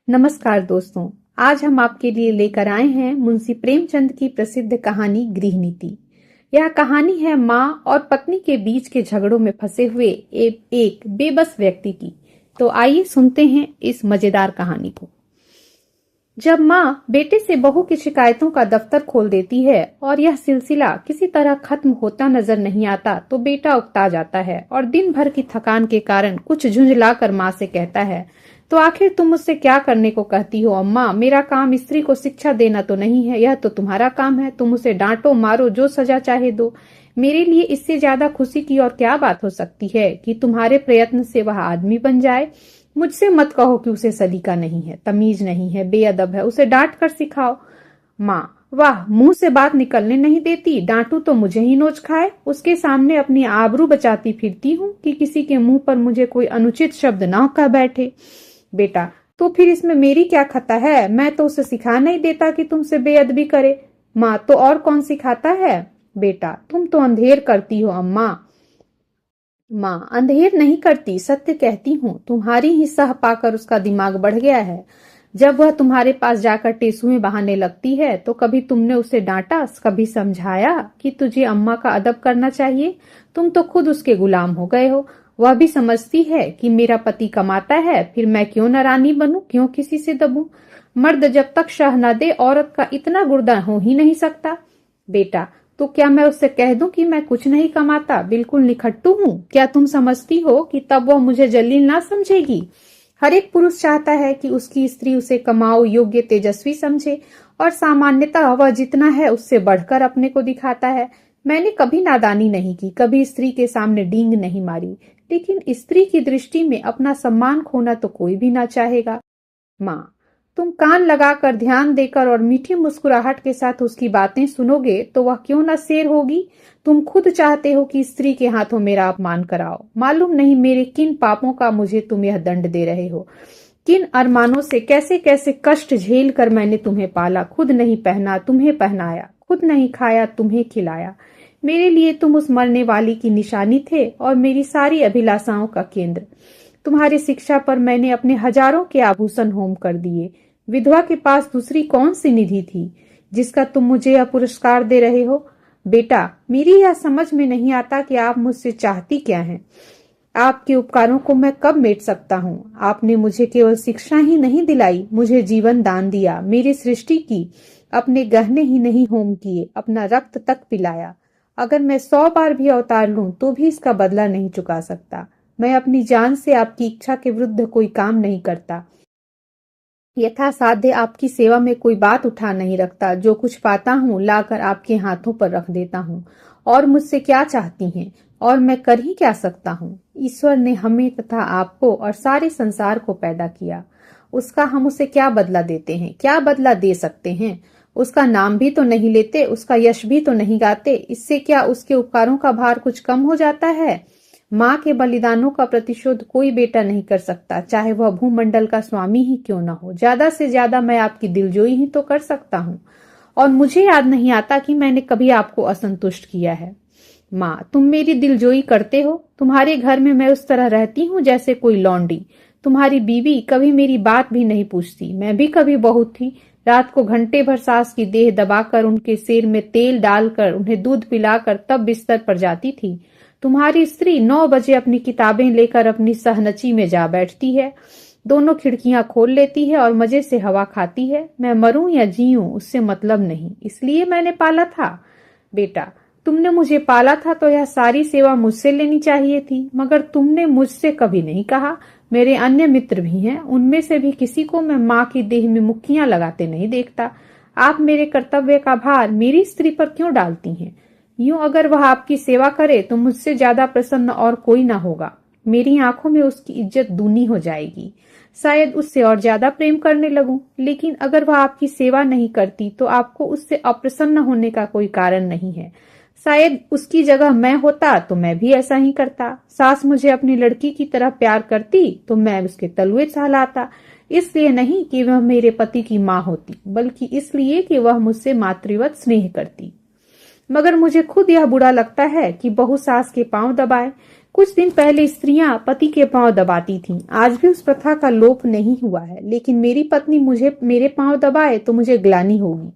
नमस्कार दोस्तों। आज हम आपके लिए लेकर आए हैं मुंशी प्रेमचंद की प्रसिद्ध कहानी गृहनीति। यह कहानी है माँ और पत्नी के बीच के झगड़ों में फंसे हुए एक बेबस व्यक्ति की। तो आइए सुनते हैं इस मजेदार कहानी को। जब माँ बेटे से बहू की शिकायतों का दफ्तर खोल देती है और यह सिलसिला किसी तरह खत्म होता नजर नहीं आता तो बेटा उकता जाता है और दिन भर की थकान के कारण कुछ झुंझलाकर माँ से कहता है, तो आखिर तुम मुझसे क्या करने को कहती हो अम्मा? मेरा काम स्त्री को शिक्षा देना तो नहीं है, यह तो तुम्हारा काम है। तुम उसे डांटो मारो, जो सजा चाहे दो। मेरे लिए इससे ज्यादा खुशी की और क्या बात हो सकती है कि तुम्हारे प्रयत्न से वह आदमी बन जाए। मुझसे मत कहो कि उसे सलीका नहीं है, तमीज नहीं है, बेअदब है, उसे डांट कर सिखाओ। माँ, वाह, मुंह से बात निकलने नहीं देती, डांटू तो मुझे ही नोच खाए। उसके सामने अपनी आबरू बचाती फिरती हूँ कि किसी के मुंह पर मुझे कोई अनुचित शब्द न कह बैठे। बेटा, तो फिर इसमें मेरी क्या खता है? मैं तो उसे सिखा नहीं देता कि तुमसे बेअदबी करे। माँ, तो और कौन सिखाता है? बेटा, तुम तो अंधेर करती हो अम्मा। माँ, अंधेर नहीं करती, सत्य कहती हूँ। तुम्हारी ही सह पाकर उसका दिमाग बढ़ गया है। जब वह तुम्हारे पास जाकर टेसुएं बहाने लगती है तो कभी तुमने उसे डांटा, कभी समझाया कि तुझे अम्मा का अदब करना चाहिए? तुम तो खुद उसके गुलाम हो गए हो। वह भी समझती है कि मेरा पति कमाता है, फिर मैं क्यों न रानी बनूं, क्यों किसी से दबूं? मर्द जब तक शह न दे औरत का इतना गुर्दा हो ही नहीं सकता। बेटा, तो क्या मैं उससे कह दूं कि मैं कुछ नहीं कमाता, बिल्कुल निखट्टू हूँ? क्या तुम समझती हो कि तब वह मुझे जलील ना समझेगी? हर एक पुरुष चाहता है कि उसकी स्त्री उसे कमाओ योग्य तेजस्वी समझे और सामान्यतः वह जितना है उससे बढ़कर अपने को दिखाता है। मैंने कभी नादानी नहीं की, कभी स्त्री के सामने डींग नहीं मारी, लेकिन स्त्री की दृष्टि में अपना सम्मान खोना तो कोई भी ना चाहेगा। माँ, तुम कान लगाकर ध्यान देकर और मीठी मुस्कुराहट के साथ उसकी बातें सुनोगे तो वह क्यों न शेर होगी। तुम खुद चाहते हो कि स्त्री के हाथों मेरा अपमान कराओ। मालूम नहीं मेरे किन पापों का मुझे तुम यह दंड दे रहे हो। किन अरमानों से कैसे कैसे कष्ट झेल कर मैंने तुम्हें पाला। खुद नहीं पहना, तुम्हें पहनाया, खुद नहीं खाया, तुम्हें खिलाया। मेरे लिए तुम उस मरने वाली की निशानी थे और मेरी सारी अभिलाषाओं का केंद्र। तुम्हारी शिक्षा पर मैंने अपने हजारों के आभूषण होम कर दिए। विधवा के पास दूसरी कौन सी निधि थी जिसका तुम मुझे यह पुरस्कार दे रहे हो? बेटा, मेरी यह समझ में नहीं आता कि आप मुझसे चाहती क्या हैं। आपके उपकारों को मैं कब मेट सकता हूँ? आपने मुझे केवल शिक्षा ही नहीं दिलाई, मुझे जीवन दान दिया, मेरी सृष्टि की, अपने गहने ही नहीं होम किए, अपना रक्त तक पिलाया। अगर मैं 100 बार भी अवतार लूं तो भी इसका बदला नहीं चुका सकता। मैं अपनी जान से आपकी इच्छा के विरुद्ध कोई काम नहीं करता। यथासाध्य आपकी सेवा में कोई बात उठा नहीं रखता। जो कुछ पाता हूँ लाकर आपके हाथों पर रख देता हूँ। और मुझसे क्या चाहती हैं? और मैं कर ही क्या सकता हूँ? ईश्वर ने हमें तथा आपको और सारे संसार को पैदा किया। उसका हम उसे क्या बदला देते हैं? क्या बदला दे सकते हैं? उसका नाम भी तो नहीं लेते, उसका यश भी तो नहीं गाते। इससे क्या उसके उपकारों का भार कुछ कम हो जाता है? माँ के बलिदानों का प्रतिशोध कोई बेटा नहीं कर सकता, चाहे वह भूमंडल का स्वामी ही क्यों न हो। ज्यादा से ज्यादा मैं आपकी दिलजोई ही तो कर सकता हूँ। और मुझे याद नहीं आता कि मैंने कभी आपको असंतुष्ट किया है। माँ, तुम मेरी दिलजोई करते हो। तुम्हारे घर में मैं उस तरह रहती हूँ जैसे कोई लौंडी। तुम्हारी बीवी कभी मेरी बात भी नहीं पूछती। मैं भी कभी बहू थी। रात को घंटे भर सास की देह दबाकर, उनके सिर में तेल डालकर, उन्हें दूध पिलाकर तब बिस्तर पर जाती थी। तुम्हारी स्त्री 9 बजे अपनी किताबें लेकर अपनी सहनची में जा बैठती है, दोनों खिड़कियां खोल लेती है और मजे से हवा खाती है। मैं मरूं या जीऊं उससे मतलब नहीं, इसलिए मैंने पाला था। बेटा, तुमने मुझे पाला था तो यह सारी सेवा मुझसे लेनी चाहिए थी, मगर तुमने मुझसे कभी नहीं कहा। मेरे अन्य मित्र भी हैं, उनमें से भी किसी को मैं माँ की देह में मुक्कियां लगाते नहीं देखता। आप मेरे कर्तव्य का भार मेरी स्त्री पर क्यों डालती हैं? यूं अगर वह आपकी सेवा करे तो मुझसे ज्यादा प्रसन्न और कोई ना होगा। मेरी आंखों में उसकी इज्जत दूनी हो जाएगी। शायद उससे और ज्यादा प्रेम करने लगूं। लेकिन अगर वह आपकी सेवा नहीं करती तो आपको उससे अप्रसन्न होने का कोई कारण नहीं है। शायद उसकी जगह मैं होता तो मैं भी ऐसा ही करता। सास मुझे अपनी लड़की की तरह प्यार करती तो मैं उसके तलुए सहलाता। इसलिए नहीं कि वह मेरे पति की माँ होती, बल्कि इसलिए कि वह मुझसे मातृवत स्नेह करती। मगर मुझे खुद यह बुरा लगता है कि बहू सास के पांव दबाए। कुछ दिन पहले स्त्रियां पति के पांव दबाती थीं। आज भी उस प्रथा का लोप नहीं हुआ है, लेकिन मेरी पत्नी मुझे मेरे पांव दबाए तो मुझे ग्लानि होगी।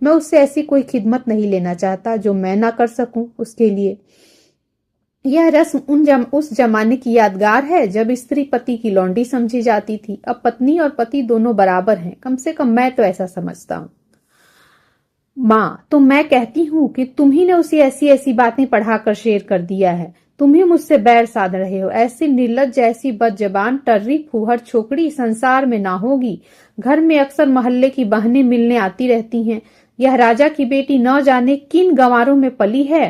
मैं उससे ऐसी कोई खिदमत नहीं लेना चाहता जो मैं ना कर सकूं उसके लिए। यह रस्म उस जमाने की यादगार है जब स्त्री पति की लौंडी समझी जाती थी। अब पत्नी और पति दोनों बराबर हैं, कम से कम मैं तो ऐसा समझता हूँ। माँ, तो मैं कहती हूँ कि तुम ही ने उसे ऐसी ऐसी बातें पढ़ाकर शेर कर दिया है। तुम ही मुझसे बैर साध रहे हो। ऐसी निर्लज्ज, ऐसी बदजबान, टर्री, फूहड़ छोकरी संसार में ना होगी। घर में अक्सर मोहल्ले की बहनें मिलने आती रहती हैं। यह राजा की बेटी न जाने किन गंवारों में पली है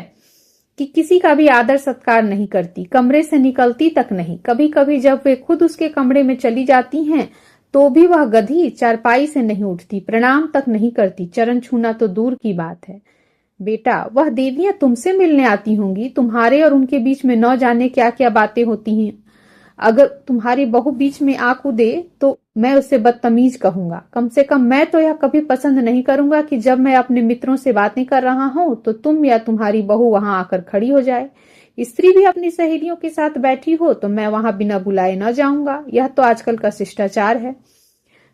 कि किसी का भी आदर सत्कार नहीं करती, कमरे से निकलती तक नहीं। कभी कभी जब वे खुद उसके कमरे में चली जाती हैं तो भी वह गधी चारपाई से नहीं उठती, प्रणाम तक नहीं करती, चरण छूना तो दूर की बात है। बेटा, वह देवियां तुमसे मिलने आती होंगी। तुम्हारे और उनके बीच में न जाने क्या क्या बातें होती हैं। अगर तुम्हारी बहू बीच में आ कूदे तो मैं उसे बदतमीज कहूंगा। कम से कम मैं तो यह कभी पसंद नहीं करूंगा कि जब मैं अपने मित्रों से बातें कर रहा हूं तो तुम या तुम्हारी बहू वहां आकर खड़ी हो जाए। स्त्री भी अपनी सहेलियों के साथ बैठी हो तो मैं वहां बिना बुलाए न जाऊंगा। यह तो आजकल का शिष्टाचार है।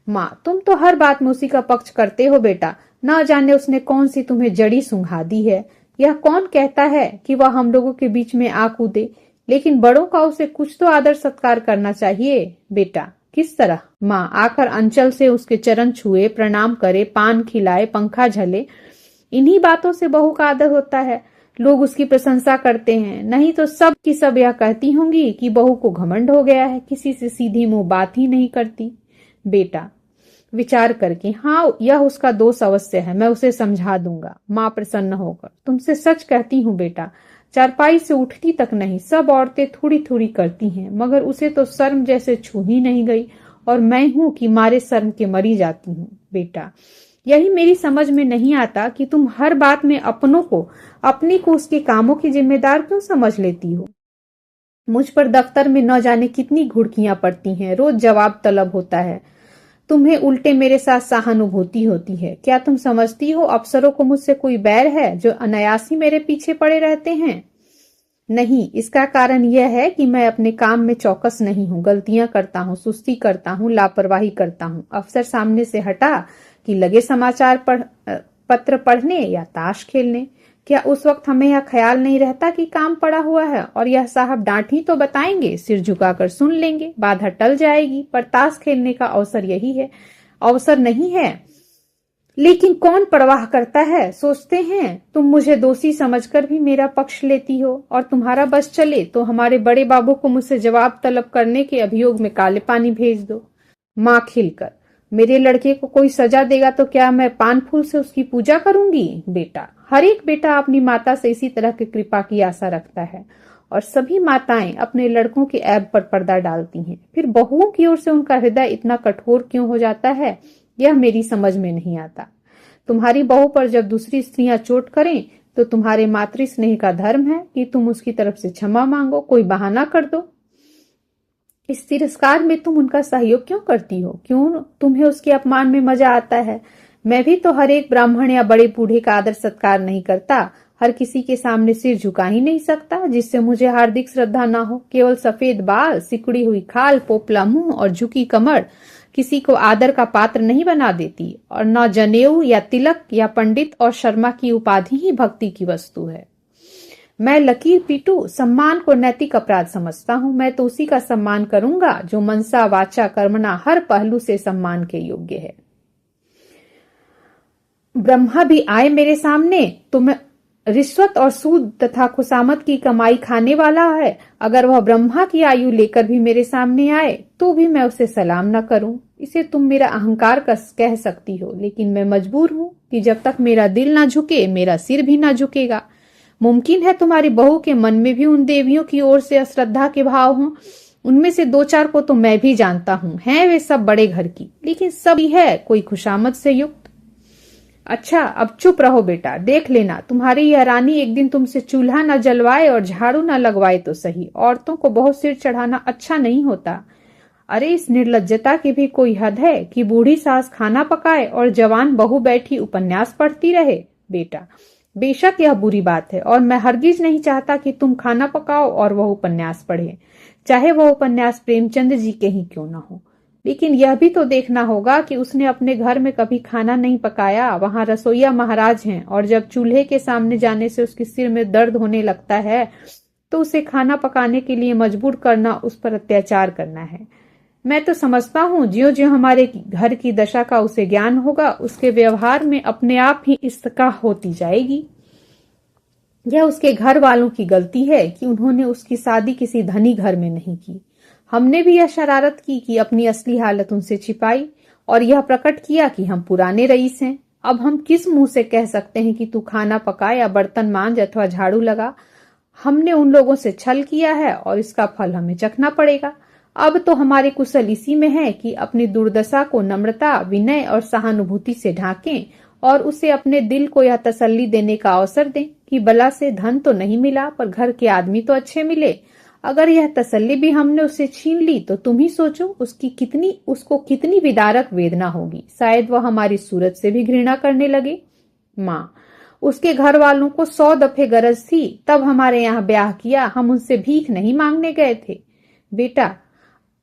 माँ, तुम तो हर बात में उसी का पक्ष करते हो बेटा। न जाने उसने कौन सी तुम्हें जड़ी सुंघा दी है। यह कौन कहता है कि वह हम लोगों के बीच में आ कूदे, लेकिन बड़ों का उसे कुछ तो आदर सत्कार करना चाहिए। बेटा, किस तरह? माँ, आकर अंचल से उसके चरण छुए, प्रणाम करे, पान खिलाए, पंखा झले। इन्हीं बातों से बहू का आदर होता है। लोग उसकी प्रशंसा करते हैं, नहीं तो सब की सब यह कहती होंगी कि बहू को घमंड हो गया है, किसी से सीधी मुंह बात ही नहीं करती। बेटा, विचार करके, हाँ, यह उसका दोष अवश्य है, मैं उसे समझा दूंगा। माँ प्रसन्न होकर, तुमसे सच कहती हूँ बेटा, चारपाई से उठती तक नहीं। सब औरतें थोड़ी थोड़ी करती हैं, मगर उसे तो शर्म जैसे छू ही नहीं गई, और मैं हूं कि मारे शर्म के मरी जाती हूँ। बेटा, यही मेरी समझ में नहीं आता कि तुम हर बात में अपनी को उसके कामों की जिम्मेदार क्यों समझ लेती हो। मुझ पर दफ्तर में न जाने कितनी घुड़कियां पड़ती हैं, रोज जवाब तलब होता है। तुम्हें उल्टे मेरे साथ सहानुभूति होती है। क्या तुम समझती हो अफसरों को मुझसे कोई बैर है जो अनायासी मेरे पीछे पड़े रहते हैं? नहीं, इसका कारण यह है कि मैं अपने काम में चौकस नहीं हूँ। गलतियां करता हूँ, सुस्ती करता हूँ, लापरवाही करता हूँ। अफसर सामने से हटा कि लगे पत्र पढ़ने या ताश खेलने। क्या उस वक्त हमें यह ख्याल नहीं रहता कि काम पड़ा हुआ है और यह साहब डांट ही तो बताएंगे, सिर झुकाकर सुन लेंगे, बाधा टल जाएगी। पर ताश खेलने का अवसर नहीं है। लेकिन कौन परवाह करता है? सोचते हैं तुम मुझे दोषी समझकर भी मेरा पक्ष लेती हो, और तुम्हारा बस चले तो हमारे बड़े बाबू को मुझसे जवाब तलब करने के अभियोग में काले पानी भेज दो। माँ खिलकर, मेरे लड़के को कोई सजा देगा तो क्या मैं पान फूल से उसकी पूजा करूंगी? बेटा, हर एक बेटा अपनी माता से इसी तरह की कृपा की आशा रखता है, और सभी माताएं अपने लड़कों के ऐब पर पर्दा डालती हैं। फिर बहुओं की ओर से उनका हृदय इतना कठोर क्यों हो जाता है, यह मेरी समझ में नहीं आता। तुम्हारी बहू पर जब दूसरी स्त्रियां चोट करें तो तुम्हारे मातृ स्नेह का धर्म है कि तुम उसकी तरफ से क्षमा मांगो, कोई बहाना कर दो। इस तिरस्कार में तुम उनका सहयोग क्यों करती हो? क्यों तुम्हें उसके अपमान में मजा आता है? मैं भी तो हर एक ब्राह्मण या बड़े बूढ़े का आदर सत्कार नहीं करता, हर किसी के सामने सिर झुका ही नहीं सकता जिससे मुझे हार्दिक श्रद्धा ना हो। केवल सफेद बाल, सिकुड़ी हुई खाल, पोपला मुंह और झुकी कमर किसी को आदर का पात्र नहीं बना देती, और न जनेऊ या तिलक या पंडित और शर्मा की उपाधि ही भक्ति की वस्तु है। मैं लकीर पीटू सम्मान को नैतिक अपराध समझता हूँ। मैं तो उसी का सम्मान करूंगा जो मनसा वाचा कर्मणा हर पहलू से सम्मान के योग्य है। ब्रह्मा भी आए मेरे सामने तो मैं रिश्वत और सूद तथा खुशामत की कमाई खाने वाला है, अगर वह ब्रह्मा की आयु लेकर भी मेरे सामने आए तो भी मैं उसे सलाम न करूं। इसे तुम मेरा अहंकार कह सकती हो, लेकिन मैं मजबूर हूं कि जब तक मेरा दिल ना झुके मेरा सिर भी ना झुकेगा। मुमकिन है तुम्हारी बहू के मन में भी उन देवियों की ओर से अश्रद्धा के भाव हों। उनमें से दो चार को तो मैं भी जानता हूँ, हैं वे सब बड़े घर की, लेकिन सब ही है कोई खुशामद से युक्त। अच्छा, अब चुप रहो बेटा, देख लेना तुम्हारी यह रानी एक दिन तुमसे चूल्हा न जलवाए और झाड़ू न लगवाए तो सही। औरतों को बहुत सिर चढ़ाना अच्छा नहीं होता। अरे, इस निर्लज्जता की भी कोई हद है कि बूढ़ी सास खाना पकाए और जवान बहू बैठी उपन्यास पढ़ती रहे। बेटा, बेशक यह बुरी बात है और मैं हरगिज नहीं चाहता कि तुम खाना पकाओ और वह उपन्यास पढ़े, चाहे वह उपन्यास प्रेमचंद जी के ही क्यों न हो। लेकिन यह भी तो देखना होगा कि उसने अपने घर में कभी खाना नहीं पकाया, वहां रसोईया महाराज हैं, और जब चूल्हे के सामने जाने से उसके सिर में दर्द होने लगता है तो उसे खाना पकाने के लिए मजबूर करना उस पर अत्याचार करना है। मैं तो समझता हूँ ज्यों ज्यों हमारे घर की दशा का उसे ज्ञान होगा, उसके व्यवहार में अपने आप ही इसका होती जाएगी। यह उसके घर वालों की गलती है कि उन्होंने उसकी शादी किसी धनी घर में नहीं की। हमने भी यह शरारत की कि अपनी असली हालत उनसे छिपाई और यह प्रकट किया कि हम पुराने रईस हैं। अब हम किस मुंह से कह सकते हैं कि तू खाना पका या बर्तन मांज अथवा झाड़ू लगा। हमने उन लोगों से छल किया है और इसका फल हमें चखना पड़ेगा। अब तो हमारे कुशल इसी में है कि अपनी दुर्दशा को नम्रता, विनय और सहानुभूति से ढांकें और उसे अपने दिल को यह तसल्ली देने का अवसर दें कि बला से धन तो नहीं मिला पर घर के आदमी तो अच्छे मिले। अगर यह तसल्ली भी हमने उससे छीन ली तो तुम ही सोचो उसको कितनी विदारक वेदना होगी। शायद वह हमारी सूरत से भी घृणा करने लगे। माँ, उसके घर वालों को 100 दफे गरज थी, तब हमारे यहाँ ब्याह किया। हम उनसे भीख नहीं मांगने गए थे। बेटा,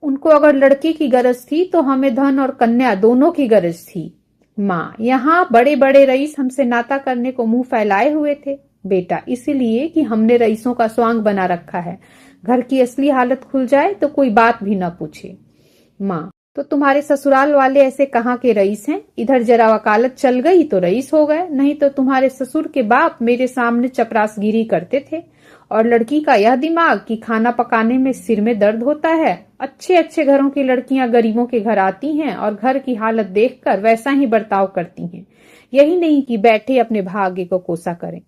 उनको अगर लड़के की गरज थी तो हमें धन और कन्या दोनों की गरज थी। माँ, यहाँ बड़े बड़े रईस हमसे नाता करने को मुंह फैलाए हुए थे। बेटा, इसीलिए कि हमने रईसों का स्वांग बना रखा है। घर की असली हालत खुल जाए तो कोई बात भी न पूछे। माँ, तो तुम्हारे ससुराल वाले ऐसे कहाँ के रईस हैं? इधर जरा वकालत चल गई तो रईस हो गए, नहीं तो तुम्हारे ससुर के बाप मेरे सामने चपरासगिरी करते थे। और लड़की का यह दिमाग कि खाना पकाने में सिर में दर्द होता है। अच्छे अच्छे घरों की लड़कियां गरीबों के घर आती हैं और घर की हालत देखकर वैसा ही बर्ताव करती हैं। यही नहीं कि बैठे अपने भाग्य को कोसा करें।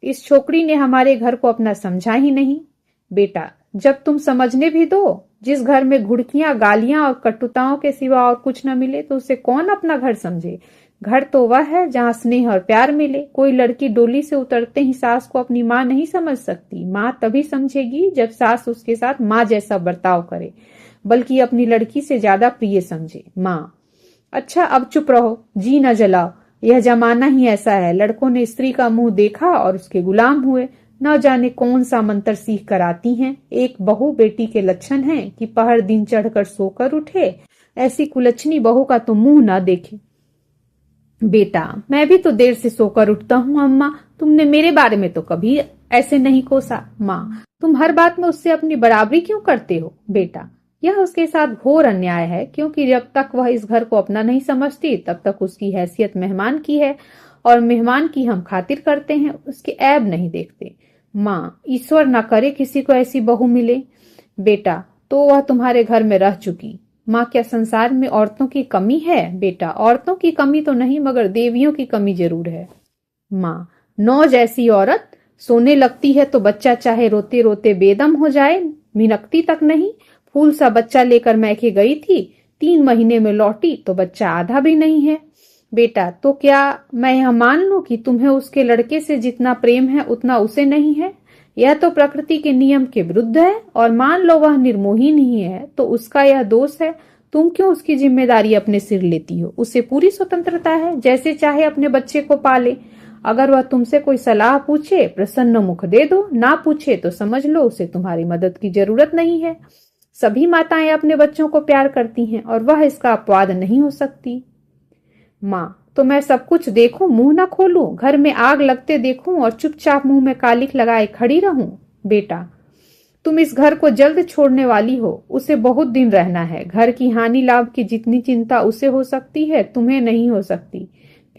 इस छोकरी ने हमारे घर को अपना समझा ही नहीं। बेटा, जब तुम समझने भी दो, जिस घर में घुड़कियां, गालियां और कटुताओं के सिवा और कुछ न मिले तो उसे कौन अपना घर समझे? घर तो वह है जहाँ स्नेह और प्यार मिले। कोई लड़की डोली से उतरते ही सास को अपनी माँ नहीं समझ सकती। माँ तभी समझेगी जब सास उसके साथ माँ जैसा बर्ताव करे, बल्कि अपनी लड़की से ज्यादा प्रिय समझे। माँ, अच्छा अब चुप रहो, जी न जलाओ। यह जमाना ही ऐसा है। लड़कों ने स्त्री का मुंह देखा और उसके गुलाम हुए। न जाने कौन सा मंत्र सीख कर आती हैं। एक बहू बेटी के लक्षण हैं कि पहर दिन चढ़कर सोकर उठे। ऐसी कुलच्छनी बहू का तो मुंह न देखे। बेटा, मैं भी तो देर से सोकर उठता हूँ। अम्मा, तुमने मेरे बारे में तो कभी ऐसे नहीं कोसा। माँ, तुम हर बात में उससे अपनी बराबरी क्यों करते हो? बेटा, यह उसके साथ घोर अन्याय है, क्योंकि जब तक वह इस घर को अपना नहीं समझती तब तक उसकी हैसियत मेहमान की है और मेहमान की हम खातिर करते हैं, उसके ऐब नहीं देखते। माँ, ईश्वर न करे किसी को ऐसी बहू मिले। बेटा, तो वह तुम्हारे घर में रह चुकी। माँ, क्या संसार में औरतों की कमी है? बेटा, औरतों की कमी तो नहीं मगर देवियों की कमी जरूर है। माँ, 9 जैसी औरत सोने लगती है तो बच्चा चाहे रोते रोते बेदम हो जाए, मिनकती तक नहीं। फूल सा बच्चा लेकर मैके गई थी, 3 महीने में लौटी तो बच्चा आधा भी नहीं है। बेटा, तो क्या मैं यह मान लूं कि तुम्हें उसके लड़के से जितना प्रेम है उतना उसे नहीं है? यह तो प्रकृति के नियम के विरुद्ध है। और मान लो वह निर्मोही नहीं है तो उसका यह दोष है। तुम क्यों उसकी जिम्मेदारी अपने सिर लेती हो? उसे पूरी स्वतंत्रता है, जैसे चाहे अपने बच्चे को पाले। अगर वह तुमसे कोई सलाह पूछे, प्रसन्न मुख दे दो, ना पूछे तो समझ लो उसे तुम्हारी मदद की जरूरत नहीं है। सभी माताएं अपने बच्चों को प्यार करती हैं और वह इसका अपवाद नहीं हो सकती। माँ, तो मैं सब कुछ देखूं, मुंह न खोलूं, घर में आग लगते देखूं और चुपचाप मुंह में कालिख लगाए खड़ी रहूं? बेटा, तुम इस घर को जल्द छोड़ने वाली हो। उसे बहुत दिन रहना है। घर की हानि लाभ की जितनी चिंता उसे हो सकती है तुम्हें नहीं हो सकती।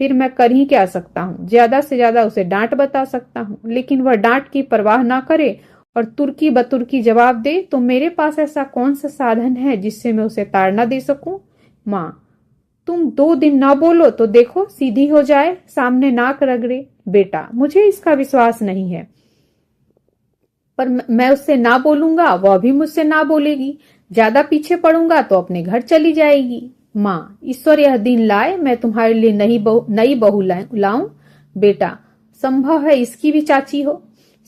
फिर मैं कर ही क्या सकता हूँ? ज्यादा से ज्यादा उसे डांट बता सकता हूँ, लेकिन वह डांट की परवाह ना करे और तुर्की बतुर्की जवाब दे तो मेरे पास ऐसा कौन सा साधन है जिससे मैं उसे ताड़ना दे सकूं? माँ, तुम 2 दिन ना बोलो तो देखो सीधी हो जाए, सामने नाक रगड़े। बेटा, मुझे इसका विश्वास नहीं है, पर मैं उससे ना बोलूंगा, वह भी मुझसे ना बोलेगी। ज्यादा पीछे पड़ूंगा तो अपने घर चली जाएगी। माँ, ईश्वर यह दिन लाए मैं तुम्हारे लिए नई बहू लाऊं। बेटा, संभव है इसकी भी चाची हो।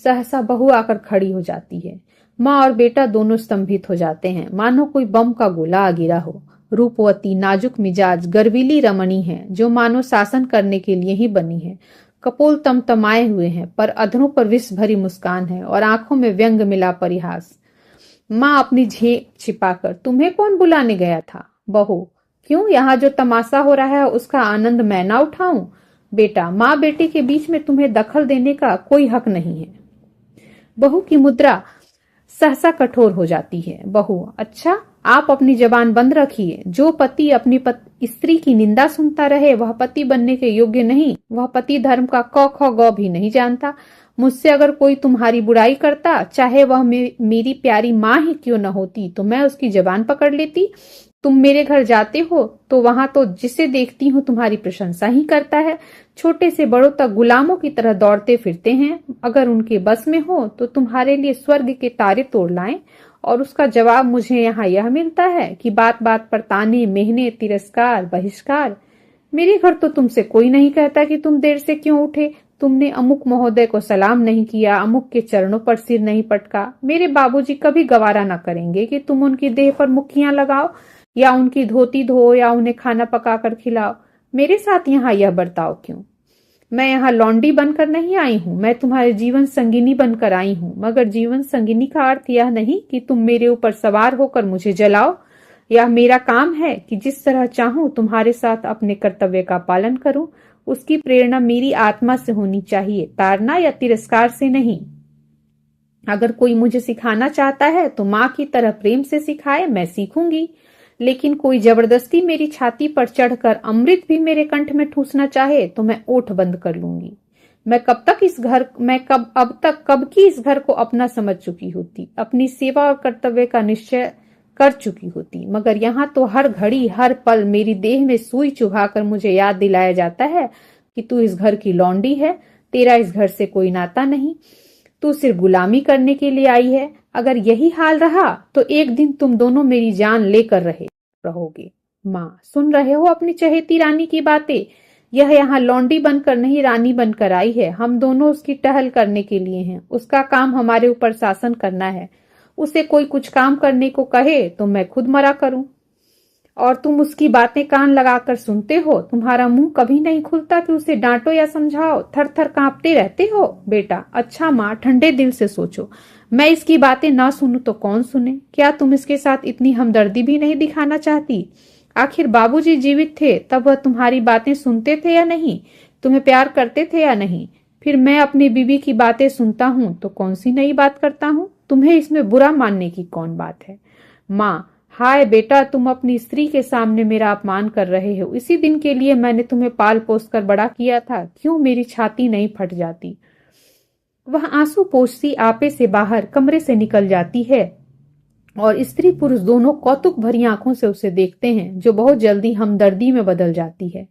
सहसा बहू आकर खड़ी हो जाती है। माँ और बेटा दोनों स्तंभित हो जाते हैं, मानो कोई बम का गोला आ गिरा हो। रूपवती, नाजुक मिजाज, गर्वीली रमणी है जो मानो शासन करने के लिए ही बनी है। कपोल तमतमाए हुए हैं, पर अधरों पर विष भरी मुस्कान है और आंखों में व्यंग मिला परिहास। माँ अपनी झेप छिपाकर, तुम्हें कौन बुलाने गया था? बहू, क्यों, यहाँ जो तमाशा हो रहा है उसका आनंद मैं ना उठाऊं? बेटा, माँ बेटे के बीच में तुम्हें दखल देने का कोई हक नहीं है। बहू की मुद्रा सहसा कठोर हो जाती है। बहू, अच्छा, आप अपनी जबान बंद रखिए। जो पति अपनी स्त्री की निंदा सुनता रहे वह पति बनने के योग्य नहीं, वह पति धर्म का क ख ग भी नहीं जानता। मुझसे अगर कोई तुम्हारी बुराई करता, चाहे वह मेरी प्यारी माँ ही क्यों न होती, तो मैं उसकी जबान पकड़ लेती। तुम मेरे घर जाते हो तो वहां तो जिसे देखती हूँ तुम्हारी प्रशंसा ही करता है। छोटे से बड़ों तक गुलामों की तरह दौड़ते फिरते हैं। अगर उनके बस में हो तो तुम्हारे लिए स्वर्ग के तारे तोड़ लाएं। और उसका जवाब मुझे यहाँ यह मिलता है कि बात बात पर ताने, मेहने, तिरस्कार, बहिष्कार। मेरे घर तो तुमसे कोई नहीं कहता कि तुम देर से क्यों उठे, तुमने अमुक महोदय को सलाम नहीं किया, अमुक के चरणों पर सिर नहीं पटका। मेरे बाबूजी कभी गवारा न करेंगे कि तुम उनकी देह पर मुक्कियां लगाओ या उनकी धोती धो या उन्हें खाना पकाकर खिलाओ। मेरे साथ यहाँ यह बर्ताव क्यों? मैं यहाँ लौंडी बनकर नहीं आई हूँ, मैं तुम्हारे जीवन संगिनी बनकर आई हूँ। मगर जीवन संगिनी का अर्थ यह नहीं कि तुम मेरे ऊपर सवार होकर मुझे जलाओ। यह मेरा काम है कि जिस तरह चाहूं तुम्हारे साथ अपने कर्तव्य का पालन करूं। उसकी प्रेरणा मेरी आत्मा से होनी चाहिए, ताड़ना या तिरस्कार से नहीं। अगर कोई मुझे सिखाना चाहता है तो माँ की तरह प्रेम से सिखाए, मैं सीखूंगी। लेकिन कोई जबरदस्ती मेरी छाती पर चढ़कर अमृत भी मेरे कंठ में ठूसना चाहे तो मैं ओठ बंद कर लूंगी। मैं कब की इस घर को अपना समझ चुकी होती, अपनी सेवा और कर्तव्य का निश्चय कर चुकी होती। मगर यहाँ तो हर घड़ी हर पल मेरी देह में सुई चुभाकर मुझे याद दिलाया जाता है कि तू इस घर की लौंडी है, तेरा इस घर से कोई नाता नहीं, तू सिर्फ गुलामी करने के लिए आई है। अगर यही हाल रहा तो एक दिन तुम दोनों मेरी जान लेकर रहोगे। माँ, सुन रहे हो अपनी चहेती रानी की बातें? यह यहाँ लौंडी बनकर नहीं, रानी बनकर आई है। हम दोनों उसकी टहल करने के लिए हैं। उसका काम हमारे ऊपर शासन करना है। उसे कोई कुछ काम करने को कहे तो मैं खुद मरा करूं, और तुम उसकी बातें कान लगाकर सुनते हो। तुम्हारा मुंह कभी नहीं खुलता कि उसे डांटो या समझाओ, थर थर कांपते रहते हो। बेटा, अच्छा माँ, ठंडे दिल से सोचो। मैं इसकी बातें ना सुनूं तो कौन सुने? क्या तुम इसके साथ इतनी हमदर्दी भी नहीं दिखाना चाहती? आखिर बाबूजी जीवित थे तब वह तुम्हारी बातें सुनते थे या नहीं? तुम्हें प्यार करते थे या नहीं? फिर मैं अपनी बीवी की बातें सुनता हूँ तो कौन सी नई बात करता हूँ? तुम्हें इसमें बुरा मानने की कौन बात है? माँ, हाय बेटा, तुम अपनी स्त्री के सामने मेरा अपमान कर रहे हो। इसी दिन के लिए मैंने तुम्हें पाल पोस कर बड़ा किया था। क्यों मेरी छाती नहीं फट जाती? वह आंसू पोंछती आपे से बाहर कमरे से निकल जाती है और स्त्री पुरुष दोनों कौतुक भरी आंखों से उसे देखते हैं, जो बहुत जल्दी हमदर्दी में बदल जाती है।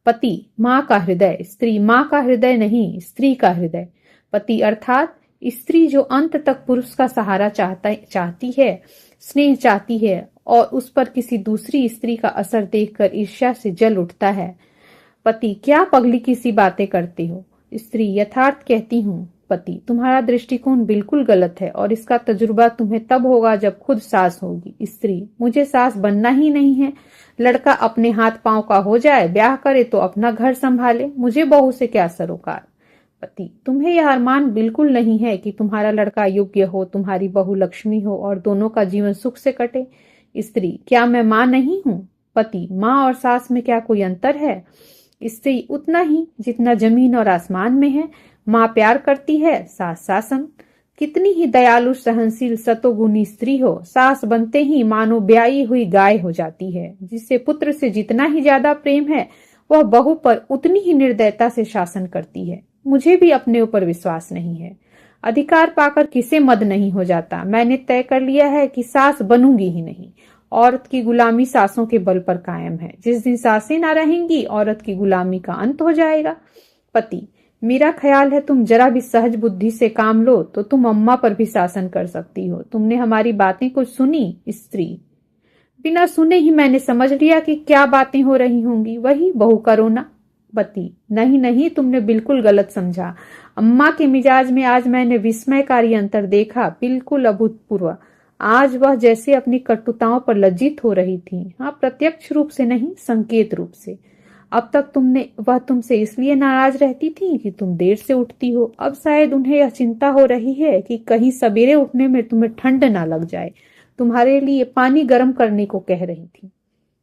पति माँ का हृदय, स्त्री माँ का हृदय नहीं, स्त्री का हृदय। पति अर्थात स्त्री जो अंत तक पुरुष का सहारा चाहती है, स्नेह चाहती है और उस पर किसी दूसरी स्त्री का असर देखकर ईर्ष्या से जल उठता है। पति, क्या पगली किसी बातें करते हो? स्त्री, यथार्थ कहती हूँ। पति, तुम्हारा दृष्टिकोण बिल्कुल गलत है और इसका तजुर्बा तुम्हें तब होगा जब खुद सास होगी। स्त्री, मुझे सास बनना ही नहीं है। लड़का अपने हाथ पांव का हो जाए, ब्याह करे तो अपना घर संभाले, मुझे बहू से क्या सरोकार। पति, तुम्हें यह अरमान बिल्कुल नहीं है कि तुम्हारा लड़का योग्य हो, तुम्हारी बहू लक्ष्मी हो और दोनों का जीवन सुख से कटे। स्त्री, क्या मैं माँ नहीं हूँ? पति, माँ और सास में क्या कोई अंतर है? स्त्री, उतना ही जितना जमीन और आसमान में है। माँ प्यार करती है, सास शासन। कितनी ही दयालु, सहनशील, सतोगुनी स्त्री हो, सास बनते ही मानो ब्याई हुई गाय हो जाती है। जिससे पुत्र से जितना ही ज्यादा प्रेम है, वह बहू पर उतनी ही निर्दयता से शासन करती है। मुझे भी अपने ऊपर विश्वास नहीं है। अधिकार पाकर किसे मद नहीं हो जाता। मैंने तय कर लिया है कि सास बनूंगी ही नहीं। औरत की गुलामी सासों के बल पर कायम है। जिस दिन सासें ना रहेंगी, औरत की गुलामी का अंत हो जाएगा। पति, मेरा ख्याल है तुम जरा भी सहज बुद्धि से काम लो तो तुम अम्मा पर भी शासन कर सकती हो। तुमने हमारी बातें कुछ सुनी? स्त्री, बिना सुने ही मैंने समझ लिया कि क्या बातें हो रही होंगी। वही बहू का रोना। पति, नहीं नहीं, तुमने बिल्कुल गलत समझा। अम्मा के मिजाज में आज मैंने विस्मयकारी अंतर देखा, बिल्कुल अभूतपूर्व। आज वह जैसे अपनी कटुताओं पर लज्जित हो रही थी। हाँ, प्रत्यक्ष रूप से नहीं, संकेत रूप से। अब तक वह तुमसे इसलिए नाराज रहती थी कि तुम देर से उठती हो। अब शायद उन्हें यह चिंता हो रही है कि कहीं सवेरे उठने में तुम्हें ठंड ना लग जाए। तुम्हारे लिए पानी गर्म करने को कह रही थी।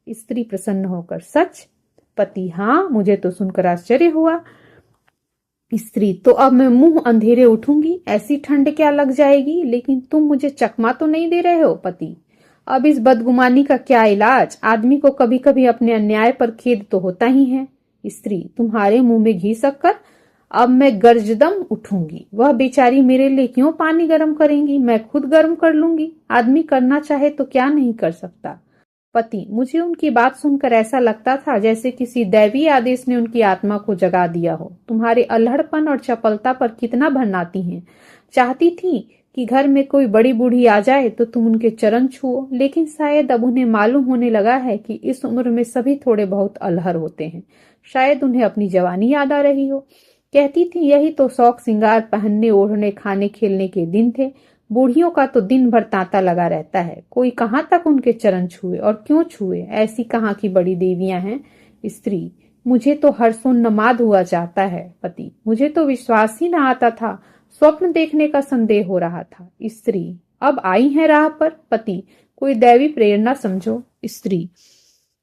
स्त्री प्रसन्न होकर, सच? पति, हाँ, मुझे तो सुनकर आश्चर्य हुआ। स्त्री, तो अब मैं मुंह अंधेरे उठूंगी, ऐसी ठंड क्या लग जाएगी? लेकिन तुम मुझे चकमा तो नहीं दे रहे हो? पति, अब इस बदगुमानी का क्या इलाज? आदमी को कभी कभी अपने अन्याय पर खेद तो होता ही है। स्त्री, तुम्हारे मुंह में घी शक्कर? अब मैं गर्जदम उठूंगी। वह बेचारी मेरे लिए क्यों पानी गर्म करेंगी? मैं खुद गर्म कर लूंगी। आदमी करना चाहे तो क्या नहीं कर सकता। पति, मुझे उनकी बात सुनकर ऐसा लगता था जैसे किसी दैवीय आदेश ने उनकी आत्मा को जगा दिया हो। तुम्हारे अल्हड़पन और चपलता पर कितना भरनाती हैं। चाहती थी कि घर में कोई बड़ी बूढ़ी आ जाए तो तुम उनके चरण छुओ, लेकिन शायद अब उन्हें मालूम होने लगा है कि इस उम्र में सभी थोड़े बहुत अल्हड़ होते हैं। शायद उन्हें अपनी जवानी याद आ रही हो। कहती थी यही तो शौक श्रृंगार, पहनने ओढ़ने, खाने खेलने के दिन थे। बूढ़ियों का तो दिन भर तांता लगा रहता है। कोई कहाँ तक उनके चरण छुए, और क्यों छुए? ऐसी कहाँ की बड़ी देवियां हैं। स्त्री, मुझे तो हर्षोन्माद हुआ जाता है। पति, मुझे तो विश्वास ही न आता था। स्वप्न देखने का संदेह हो रहा था। स्त्री, अब आई है राह पर? पति, कोई दैवी प्रेरणा समझो। स्त्री,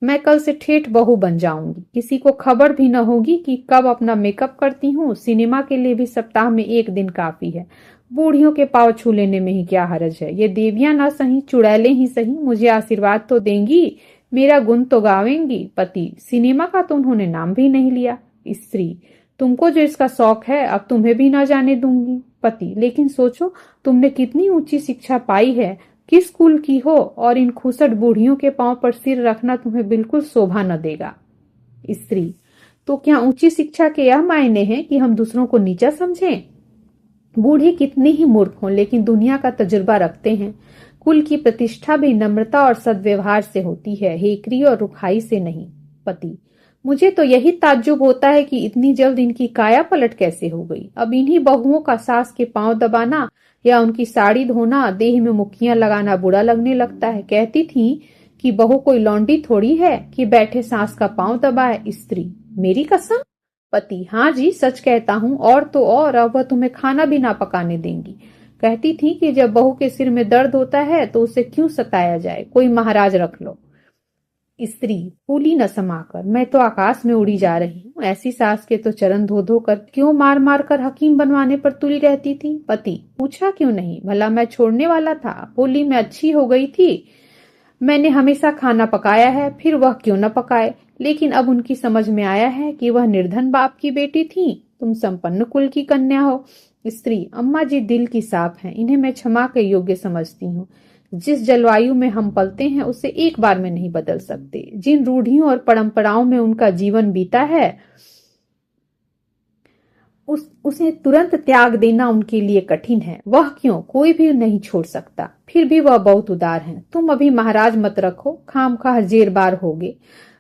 मैं कल से ठेठ बहू बन जाऊंगी। किसी को खबर भी न होगी कि कब अपना मेकअप करती हूँ। सिनेमा के लिए भी सप्ताह में एक दिन काफी है। बूढ़ियों के पांव छू लेने में ही क्या हरज है। ये देवियां ना सही, चुड़ैलें ही सही, मुझे आशीर्वाद तो देंगी, मेरा गुण तो गावेंगी। पति, सिनेमा का तो उन्होंने नाम भी नहीं लिया। स्त्री, तुमको जो इसका शौक है, अब तुम्हें भी ना जाने दूंगी। पति, लेकिन सोचो, तुमने कितनी ऊंची शिक्षा पाई है, किस कुल की हो, और इन खुसट बूढ़ियों के पांव पर सिर रखना तुम्हें बिल्कुल शोभा न देगा। स्त्री, तो क्या ऊंची शिक्षा के यह मायने हैं कि हम दूसरों को नीचा समझें? बूढ़े कितने ही मूर्ख हों, लेकिन दुनिया का तजुर्बा रखते हैं। कुल की प्रतिष्ठा भी नम्रता और सद्व्यवहार से होती है, हेकरी और रुखाई से नहीं। पति, मुझे तो यही ताज्जुब होता है कि इतनी जल्द इनकी काया पलट कैसे हो गई। अब इन्हीं बहुओं का सास के पांव दबाना या उनकी साड़ी धोना, देह में मुक्कियां लगाना बुरा लगने लगता है। कहती थी कि बहू कोई लौंडी थोड़ी है कि बैठे सास का पांव दबाए। स्त्री, मेरी कसम? पति, हाँ जी, सच कहता हूँ। और तो और, अब वह तुम्हें खाना भी ना पकाने देंगी। कहती थी कि जब बहू के सिर में दर्द होता है तो उसे क्यों सताया जाए, कोई महाराज रख लो। स्त्री, फूली न समाकर, मैं तो आकाश में उड़ी जा रही हूँ। ऐसी सास के तो चरण धो धो कर क्यों मार मार कर हकीम बनवाने पर तुली रहती थी। पति, पूछा क्यों नहीं? भला मैं छोड़ने वाला था? बोली मैं अच्छी हो गई थी, मैंने हमेशा खाना पकाया है, फिर वह क्यों न पकाए। लेकिन अब उनकी समझ में आया है कि वह निर्धन बाप की बेटी थी, तुम संपन्न कुल की कन्या हो। स्त्री, अम्मा जी दिल की साफ हैं, इन्हें मैं क्षमा के योग्य समझती हूँ। जिस जलवायु में हम पलते हैं उसे एक बार में नहीं बदल सकते। जिन रूढ़ियों और परंपराओं में उनका जीवन बीता है उसे तुरंत त्याग देना उनके लिए कठिन है। वह क्यों, कोई भी नहीं छोड़ सकता। फिर भी वह बहुत उदार हैं। तुम अभी महाराज मत रखो, खामखा जेर बार होगे।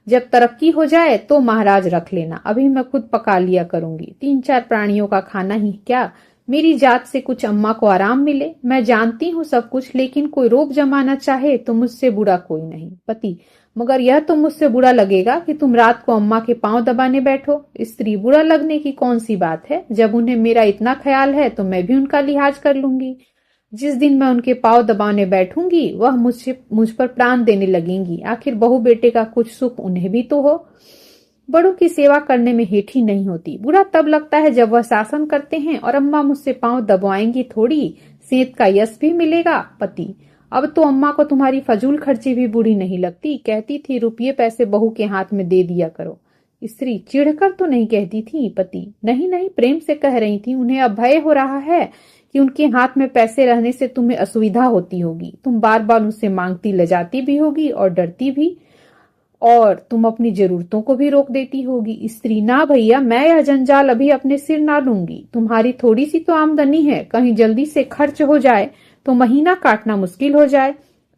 जब तरक्की हो जाए तो महाराज रख लेना। अभी मैं खुद पका लिया करूंगी। 3-4 प्राणियों का खाना ही क्या, मेरी जात से कुछ अम्मा को आराम मिले। मैं जानती हूँ सब कुछ, लेकिन कोई रोब जमाना चाहे तो मुझसे बुरा कोई नहीं। पति, मगर यह तो मुझसे बुरा लगेगा कि तुम रात को अम्मा के पांव दबाने बैठो। स्त्री, बुरा लगने की कौन सी बात है? जब उन्हें मेरा इतना ख्याल है तो मैं भी उनका लिहाज कर लूंगी। जिस दिन मैं उनके पांव दबाने बैठूंगी वह मुझ पर प्राण देने लगेंगी। आखिर बहू बेटे का कुछ सुख उन्हें भी तो हो। बड़ों की सेवा करने में हेठी नहीं होती। बुरा तब लगता है जब वह शासन करते हैं और अम्मा मुझसे पांव दबाएंगी थोड़ी, सेंत का यश भी मिलेगा। पति, अब तो अम्मा को तुम्हारी फजूल खर्ची भी बुरी नहीं लगती। कहती थी रुपये पैसे बहू के हाथ में दे दिया करो। स्त्री, चिढ़कर तो नहीं कहती थी। पति, नहीं नहीं, प्रेम से कह रही थी। उन्हें अब भय हो रहा है कि उनके हाथ में पैसे रहने से तुम्हें असुविधा होती होगी। तुम बार बार उनसे मांगती लजाती भी होगी और डरती भी, और तुम अपनी जरूरतों को भी रोक देती होगी। स्त्री, ना भैया, मैं यह जंजाल अभी अपने सिर ना लूंगी। तुम्हारी थोड़ी सी तो आमदनी है, कहीं जल्दी से खर्च हो जाए तो महीना काटना मुश्किल हो जाए।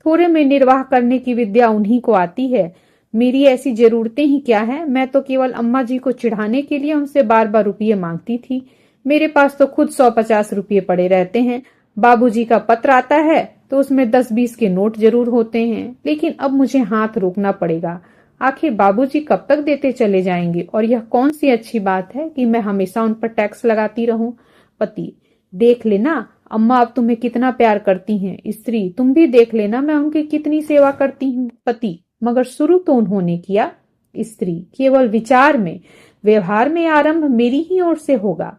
थोड़े में निर्वाह करने की विद्या उन्हीं को आती है। मेरी ऐसी जरूरतें ही क्या है? मैं तो केवल अम्मा जी को चिढ़ाने के लिए उनसे बार बार रुपये मांगती थी। मेरे पास तो खुद 100-50 रुपये पड़े रहते हैं। बाबूजी का पत्र आता है तो उसमें 10-20 के नोट जरूर होते हैं। लेकिन अब मुझे हाथ रोकना पड़ेगा। आखिर बाबूजी कब तक देते चले जाएंगे, और यह कौन सी अच्छी बात है कि मैं हमेशा उन पर टैक्स लगाती रहूं। पति, देख लेना अम्मा अब तुम्हें कितना प्यार करती हैं। स्त्री, तुम भी देख लेना मैं उनकी कितनी सेवा करती हूँ। पति, मगर शुरू तो उन्होंने किया। स्त्री, केवल विचार में, व्यवहार में आरंभ मेरी ही ओर से होगा।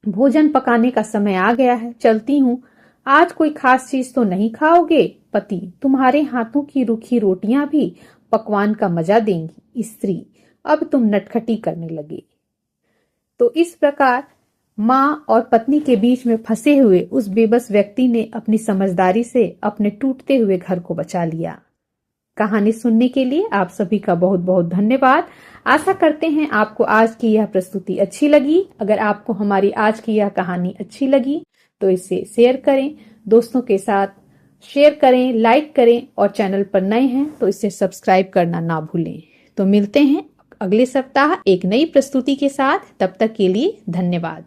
भोजन पकाने का समय आ गया है, चलती हूँ। आज कोई खास चीज तो नहीं खाओगे। पति, तुम्हारे हाथों की रूखी रोटियां भी पकवान का मजा देंगी। स्त्री, अब तुम नटखटी करने लगे। तो इस प्रकार माँ और पत्नी के बीच में फंसे हुए उस बेबस व्यक्ति ने अपनी समझदारी से अपने टूटते हुए घर को बचा लिया। कहानी सुनने के लिए आप सभी का बहुत बहुत धन्यवाद। आशा करते हैं आपको आज की यह प्रस्तुति अच्छी लगी। अगर आपको हमारी आज की यह कहानी अच्छी लगी तो इसे शेयर करें, दोस्तों के साथ शेयर करें, लाइक करें, और चैनल पर नए हैं तो इसे सब्सक्राइब करना ना भूलें। तो मिलते हैं अगले सप्ताह एक नई प्रस्तुति के साथ। तब तक के लिए धन्यवाद।